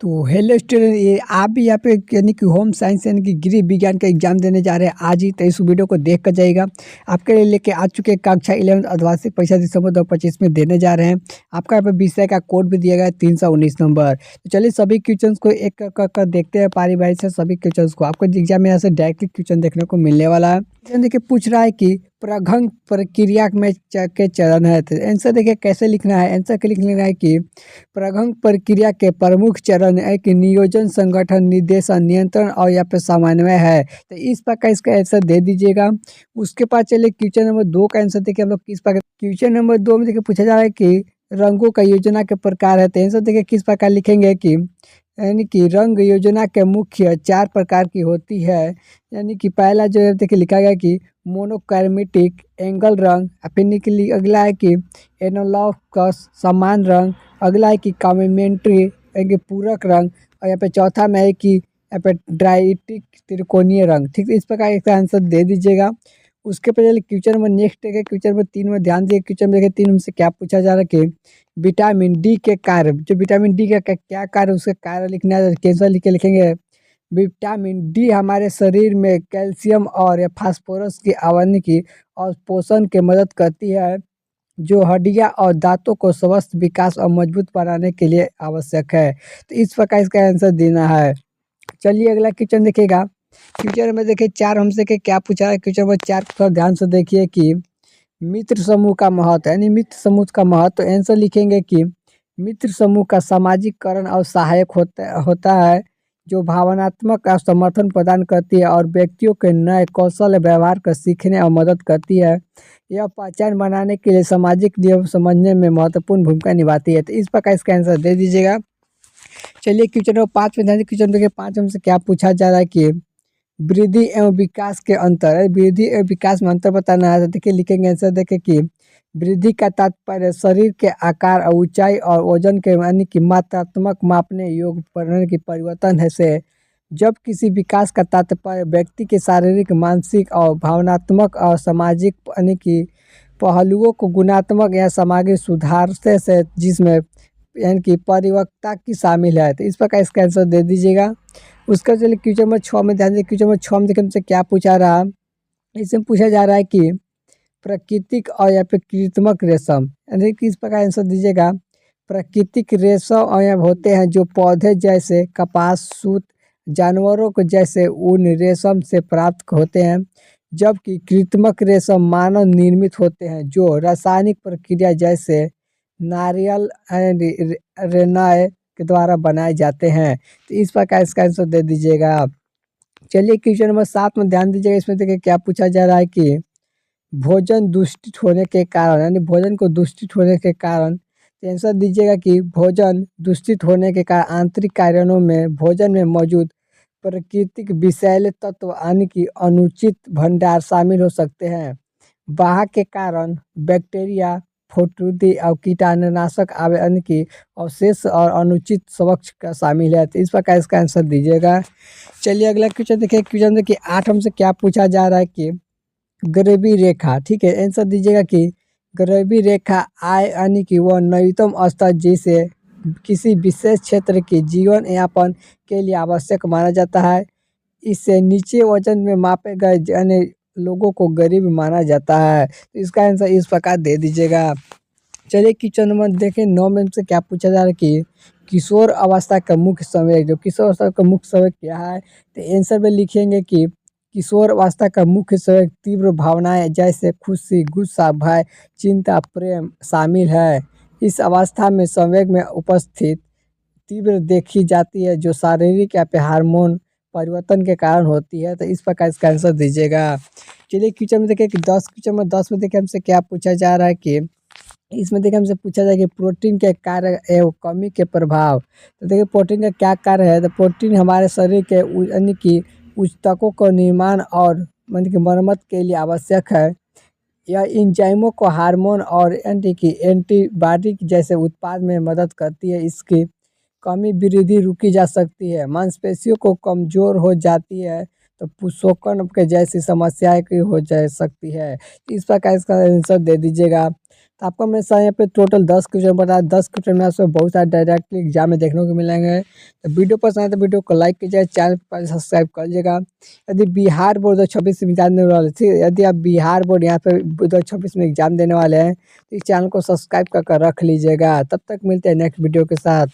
तो hello student, ये आप भी यहाँ पे यानी कि होम साइंस यानी कि गृह विज्ञान का एग्जाम देने जा रहे हैं आज ही। तो इस वीडियो को देख कर जाइएगा। आपके लिए लेके आ चुके हैं कक्षा 11 अर्धवार्षिक परीक्षा दिसंबर 2025 में देने जा रहे हैं। आपका यहाँ पे विषय का कोड भी दिया गया है 319 नंबर। तो चलिए सभी क्वेश्चन को एक कर देखते हैं पारी बारी से सभी क्वेश्चन को। आपको एग्जाम में यहाँ से डायरेक्टली क्वेश्चन देखने को मिलने वाला है। देखिए पूछ रहा है कि प्रघंग प्रक्रिया में के चरण है। तो आंसर देखिए कैसे लिखना है। आंसर के लिखना है कि प्रघंग प्रक्रिया के प्रमुख चरण एक नियोजन, संगठन, निर्देशन, नियंत्रण और या फिर समन्वय है। तो इस प्रकार इसका आंसर दे दीजिएगा। उसके बाद चलिए क्वेश्चन नंबर 2 का आंसर देखिए हम लोग किस प्रकार। क्वेश्चन नंबर 2 में देखिए पूछा जा रहा है कि रंगों का योजना के प्रकार है। तो आंसर देखिए किस प्रकार लिखेंगे कि यानी कि रंग योजना के मुख्य 4 प्रकार की होती है। यानी कि पहला जो है देखिए लिखा गया कि मोनोक्रोमेटिक एंगल रंग, फिर अगला है कि एनालॉग का समान रंग, अगला है कि कॉम्प्लीमेंट्री यानी पूरक रंग, और यहाँ पे चौथा में है कि यहाँ पे ड्राइटिक त्रिकोणीय रंग। ठीक है, इस प्रकार इसका आंसर दे दीजिएगा। उसके पहले क्वेश्चन नंबर नेक्स्ट है क्वेश्चन नंबर 3 में ध्यान दिए। क्वेश्चन नंबर 3 से क्या पूछा जा रहा है कि विटामिन डी के कार्य, जो विटामिन डी का क्या कार्य, उसके कार्य लिखना है। कैंसर लिख के लिखेंगे विटामिन डी हमारे शरीर में कैल्शियम और फास्फोरस की आवरण की और पोषण के मदद करती है, जो हड्डियां और दांतों को स्वस्थ, विकास और मजबूत बनाने के लिए आवश्यक है। तो इस प्रकार इसका आंसर देना है। चलिए अगला क्वेश्चन देखिएगा। क्वेश्चन में देखिए 4 हमसे के क्या पूछा है। क्वेश्चन नंबर 4 को ध्यान से देखिए कि मित्र समूह का महत्व, यानी मित्र समूह का महत्व। तो आंसर लिखेंगे कि मित्र समूह का सामाजिककरण और सहायक होता है, जो भावनात्मक समर्थन प्रदान करती है और व्यक्तियों के नए कौशल व्यवहार को सीखने और मदद करती है। यह पहचान बनाने के लिए सामाजिक नियम समझने में महत्वपूर्ण भूमिका निभाती है। तो इस प्रकार इसका आंसर दे दीजिएगा। चलिए क्वेश्चन नंबर 5 में ध्यान। क्वेश्चन देखिए 5 हमसे क्या पूछा जा रहा है कि वृद्धि एवं विकास के अंतर है। वृद्धि एवं विकास में अंतर बताना है। तो देखिए लिखेंगे आंसर देखिए कि वृद्धि का तात्पर्य शरीर के आकार और ऊंचाई और वजन के यानी कि मात्रात्मक मापने योग्य परिणाम की परिवर्तन है से, जब किसी विकास का तात्पर्य व्यक्ति के शारीरिक, मानसिक और भावनात्मक और सामाजिक यानी कि पहलुओं को गुणात्मक या सामग्रिक सुधार से जिसमें यानी कि परिवक्ता की शामिल है। तो इस प्रकार इसका आंसर दे दीजिएगा। उसका चलिए क्वेश्चन नंबर 6 में ध्यान दीजिए। क्वेश्चन नंबर 6 में देखिए हमसे क्या पूछा रहा। इसमें पूछा जा रहा है कि प्राकृतिक और या फिर कृत्रिमक रेशम, यानी कि इस प्रकार आंसर दीजिएगा। प्राकृतिक रेशम और या होते हैं जो पौधे जैसे कपास, सूत, जानवरों को जैसे ऊन, रेशम से प्राप्त होते हैं, जबकि कृत्रिमक रेशम मानव निर्मित होते हैं, जो रासायनिक प्रक्रिया जैसे नारियल रेनाय के द्वारा बनाए जाते हैं। तो इस प्रकार इसका आंसर दे दीजिएगा। चलिए क्वेश्चन नंबर 7 में ध्यान दीजिएगा। इसमें देखिए क्या पूछा जा रहा है कि भोजन दूषित होने के कारण, यानी भोजन को दूषित होने के कारण। तो आंसर दीजिएगा कि भोजन दूषित होने के कारण आंतरिक कार्यों में भोजन में मौजूद प्राकृतिक विषैले तत्व यानी कि अनुचित भंडार शामिल हो सकते हैं। बाहर के कारण बैक्टीरिया, फफूंदी और कीटाणुनाशक आवे यानी कि अवशेष और अनुचित स्वच्छ का शामिल है। तो इस प्रकार इसका आंसर दीजिएगा। चलिए अगला क्वेश्चन देखिए। क्वेश्चन देखिए 8 हमसे क्या पूछा जा रहा है कि गरीबी रेखा। ठीक है, आंसर दीजिएगा कि गरीबी रेखा आय यानी कि वह न्यूनतम स्तर जिसे किसी विशेष क्षेत्र के जीवन यापन के लिए आवश्यक माना जाता है। इससे नीचे वजन में मापे गए यानी लोगों को गरीब माना जाता है। तो इसका आंसर इस प्रकार दे दीजिएगा। चलिए क्वेश्चन नंबर देखें 9 में से क्या पूछा जा रहा है कि किशोर अवस्था का मुख्य समय, जो किशोर अवस्था का मुख्य समय क्या है। तो आंसर में लिखेंगे कि किशोर अवस्था का मुख्य समय तीव्र भावनाएं जैसे खुशी, गुस्सा, भय, चिंता, प्रेम शामिल है। इस अवस्था में संवेग में उपस्थित तीव्र देखी जाती है, जो शारीरिक या फिर हार्मोन परिवर्तन के कारण होती है। तो इस प्रकार इसका आंसर दीजिएगा। चलिए क्वेश्चन में देखिए कि 10 क्वेश्चन में 10 में देखिए हमसे क्या पूछा जा रहा है कि इसमें देखिए हमसे पूछा जाए कि प्रोटीन के कार्य एवं कमी के प्रभाव। तो देखिए प्रोटीन का क्या कार्य है। तो प्रोटीन हमारे शरीर के यानी कि ऊतकों को निर्माण और यानी कि मरम्मत के लिए आवश्यक है। यह एंजाइमों को हार्मोन और एंटीबॉडी जैसे उत्पाद में मदद करती है। इसकी कमी वृद्धि रुकी जा सकती है, मांसपेशियों को कमजोर हो जाती है, तो पुशोकन के जैसी समस्याएं की हो जा सकती है। इस प्रकार इसका आंसर दे दीजिएगा। तो आपको मैं सर यहाँ पे टोटल 10 क्वेश्चन बता 10 क्वेश्चन में आपको बहुत सारे डायरेक्टली एग्जाम में देखने को मिलेंगे। तो वीडियो पसंद आए तो वीडियो को लाइक कीजिए, चैनल पर सब्सक्राइब कर लीजिएगा। यदि बिहार बोर्ड 2026 में एग्जाम देने वाले थे, यदि आप बिहार बोर्ड यहाँ पे 2026 में एग्जाम देने वाले हैं तो इस चैनल को सब्सक्राइब कर रख लीजिएगा। तब तक मिलते हैं नेक्स्ट वीडियो के साथ।